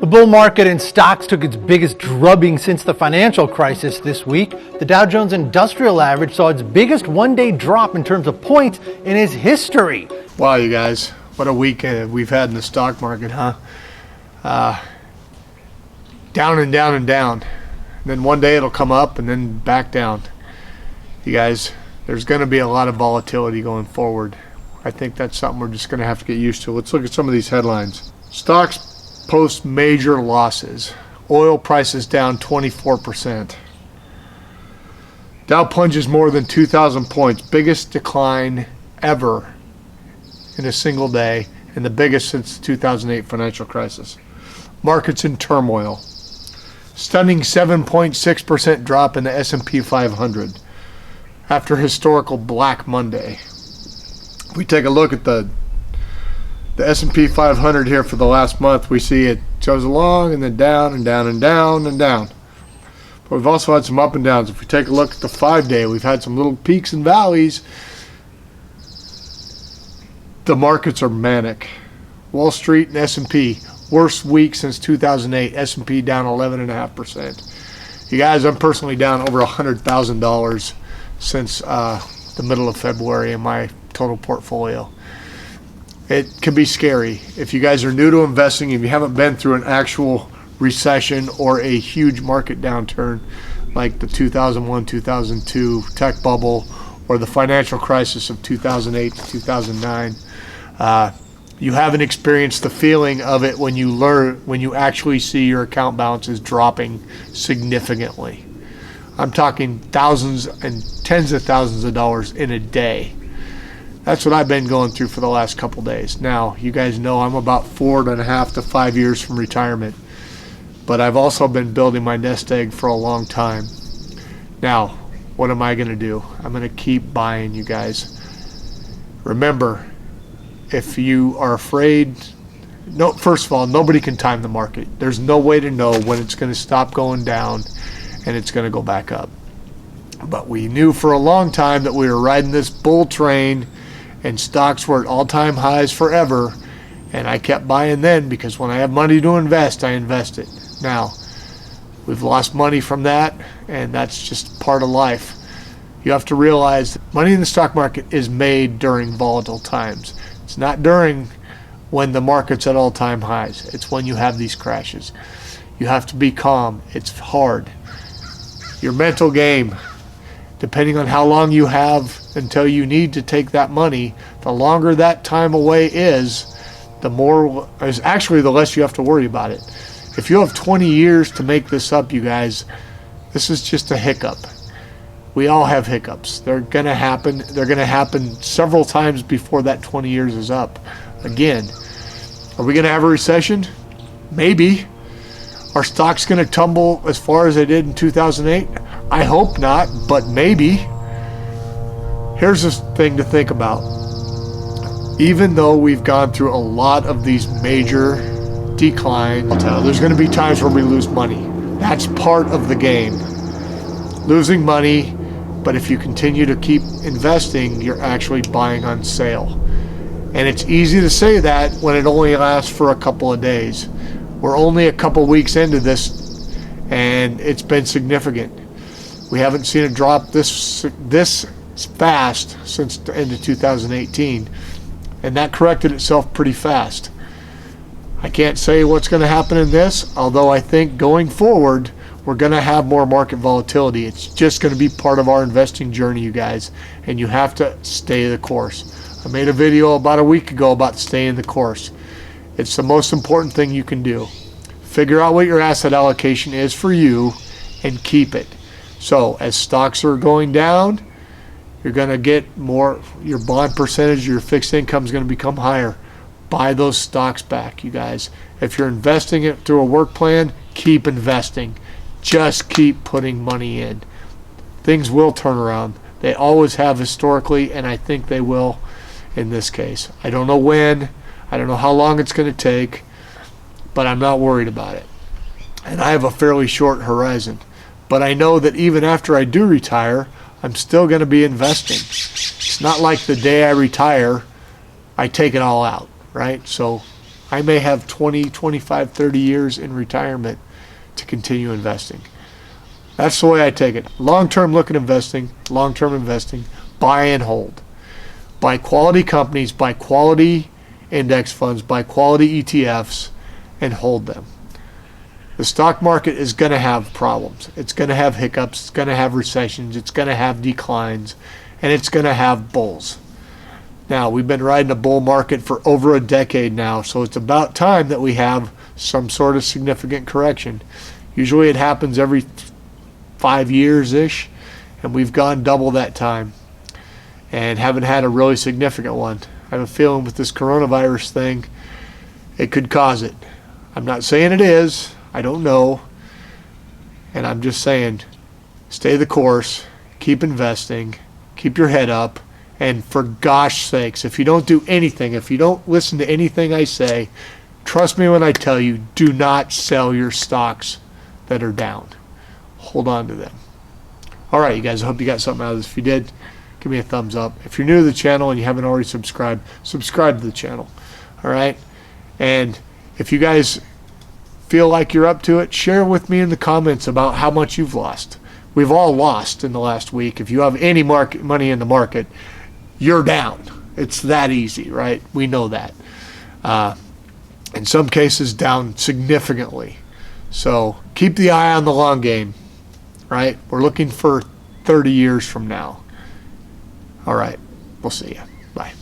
The bull market in stocks took its biggest drubbing since the financial crisis this week. The Dow Jones Industrial Average saw its biggest one-day drop in terms of points in its history. Wow, you guys, what a week we've had in the stock market, huh? Down and down and down. And then one day it'll come up and then back down. You guys, there's going to be a lot of volatility going forward. I think that's something we're just going to have to get used to. Let's look at some of these headlines. Stocks post major losses. Oil prices down 24%. Dow plunges more than 2,000 points. Biggest decline ever in a single day, and the biggest since the 2008 financial crisis. Markets in turmoil. Stunning 7.6% drop in the S&P 500 after historical Black Monday. If we take a look at the S&P 500 here for the last month, we see it goes along and then down and down and down and down. But we've also had some up and downs. If we take a look at the 5-day, we've had some little peaks and valleys. The markets are manic. Wall Street and S&P, worst week since 2008. S&P down 11.5%. You guys, I'm personally down over $100,000 since the middle of February in my total portfolio. It can be scary. If you guys are new to investing, if you haven't been through an actual recession or a huge market downturn like the 2001, 2002 tech bubble or the financial crisis of 2008 to 2009, you haven't experienced the feeling of it when you actually see your account balances dropping significantly. I'm talking thousands and tens of thousands of dollars in a day. That's what I've been going through for the last couple days. Now, you guys know I'm about 4.5 to 5 years from retirement, but I've also been building my nest egg for a long time. Now, what am I going to do? I'm going to keep buying, you guys. Remember, if you are afraid, first of all, nobody can time the market. There's no way to know when it's going to stop going down and it's going to go back up. But we knew for a long time that we were riding this bull train and stocks were at all-time highs forever, and I kept buying then because when I have money to invest, I invest it. Now, we've lost money from that, and that's just part of life. You have to realize that money in the stock market is made during volatile times. It's not during when the market's at all-time highs. It's when you have these crashes. You have to be calm. It's hard. Your mental game, depending on how long you have until you need to take that money, the longer that time away is, the less you have to worry about it. If you have 20 years to make this up, you guys, this is just a hiccup. We all have hiccups. They're going to happen. They're going to happen several times before that 20 years is up. Again, are we going to have a recession? Maybe. Are stocks going to tumble as far as they did in 2008? I hope not, but maybe. Here's this thing to think about. Even though we've gone through a lot of these major declines, there's going to be times where we lose money. That's part of the game. Losing money, but if you continue to keep investing, you're actually buying on sale. And it's easy to say that when it only lasts for a couple of days. We're only a couple weeks into this, and it's been significant. We haven't seen a drop this fast since the end of 2018, and that corrected itself pretty fast. I can't say what's going to happen in this, although I think going forward we're going to have more market volatility. It's just going to be part of our investing journey, you guys, and you have to stay the course. I made a video about a week ago about staying the course. It's the most important thing you can do. Figure out what your asset allocation is for you and keep it. So as stocks are going down, you're going to get more, your bond percentage, your fixed income is going to become higher. Buy those stocks back, you guys. If you're investing it through a work plan, keep investing. Just keep putting money in. Things will turn around. They always have historically, and I think they will in this case. I don't know when. I don't know how long it's going to take, but I'm not worried about it. And I have a fairly short horizon. But I know that even after I do retire, I'm still going to be investing. It's not like the day I retire, I take it all out, right? So I may have 20, 25, 30 years in retirement to continue investing. That's the way I take it. Long-term look at investing, long-term investing, buy and hold. Buy quality companies, buy quality index funds, buy quality ETFs, and hold them. The stock market is going to have problems. It's going to have hiccups. It's going to have recessions. It's going to have declines. And it's going to have bulls. Now, we've been riding a bull market for over a decade now, so it's about time that we have some sort of significant correction. Usually it happens every 5 years-ish, and we've gone double that time and haven't had a really significant one. I have a feeling with this coronavirus thing, it could cause it. I'm not saying it is. I don't know. And I'm just saying, stay the course, keep investing, keep your head up, and for gosh sakes, if you don't do anything, if you don't listen to anything I say, trust me when I tell you, do not sell your stocks that are down. Hold on to them. All right, you guys, I hope you got something out of this. If you did, give me a thumbs up. If you're new to the channel and you haven't already subscribed, subscribe to the channel. All right? And if you guys feel like you're up to it, share with me in the comments about how much you've lost. We've all lost in the last week. If you have any money in the market, you're down. It's that easy, right? We know that. In some cases, down significantly. So keep the eye on the long game, right? We're looking for 30 years from now. All right. We'll see you. Bye.